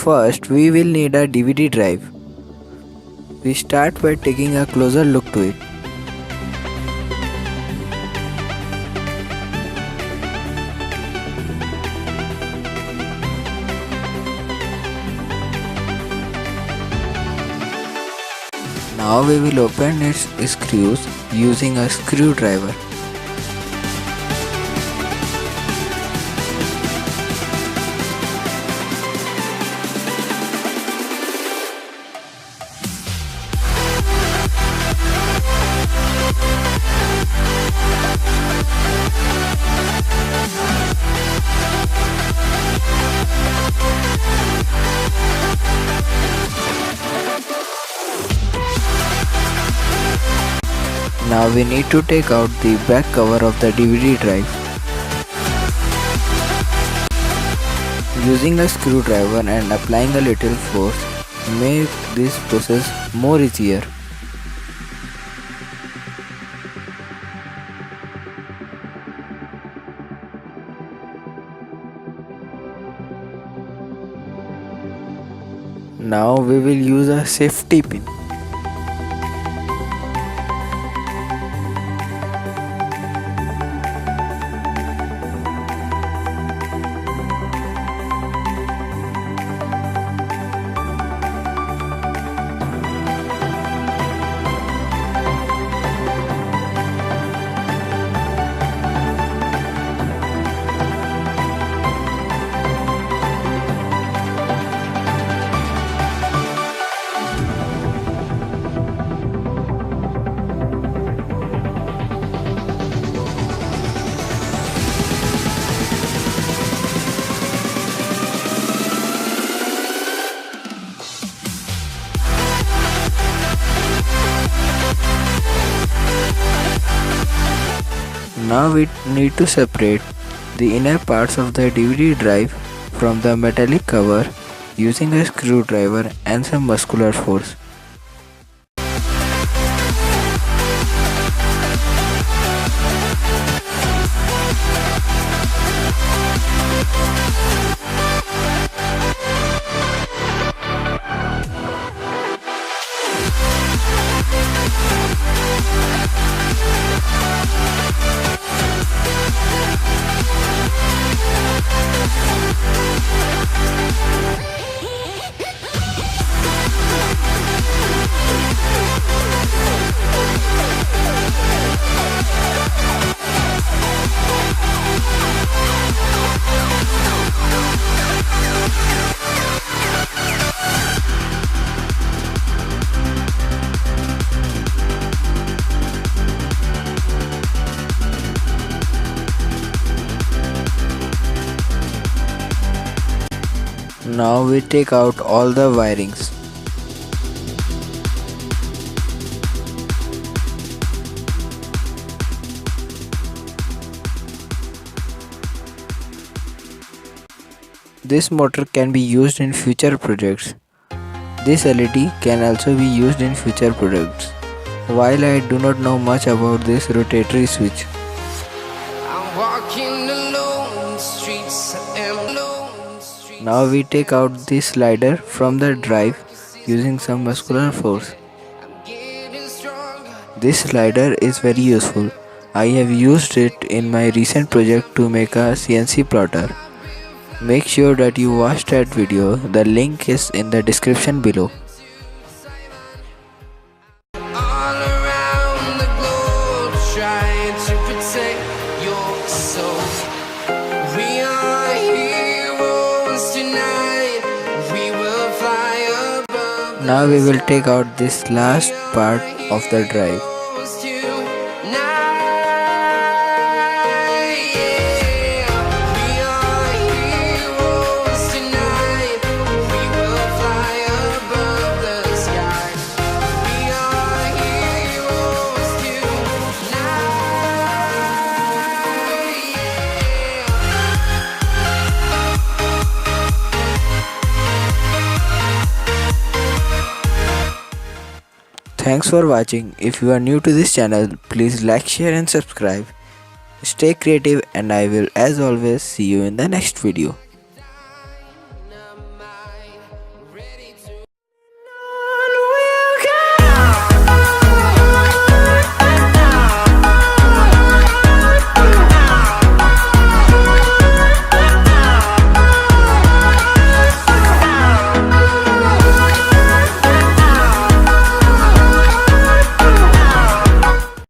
First, we will need a DVD drive. We start by taking a closer look to it. Now we will open its screws using a screwdriver. Now we need to take out the back cover of the DVD drive. Using a screwdriver and applying a little force make this process more easier. Now we will use a safety pin. Now we need to separate the inner parts of the DVD drive from the metallic cover using a screwdriver and some muscular force. Now we take out all the wirings. This motor can be used in future projects. This LED can also be used in future products. While I do not know much about this rotatory switch. I'm walking alone, streets Now we take out the slider from the drive using some muscular force. This slider is very useful. I have used it in my recent project to make a CNC plotter. Make sure that you watch that video. The link is in the description below. Now we will take out this last part of the drive. Thanks for watching. If you are new to this channel, please like, share and subscribe. Stay creative and I will as always see you in the next video.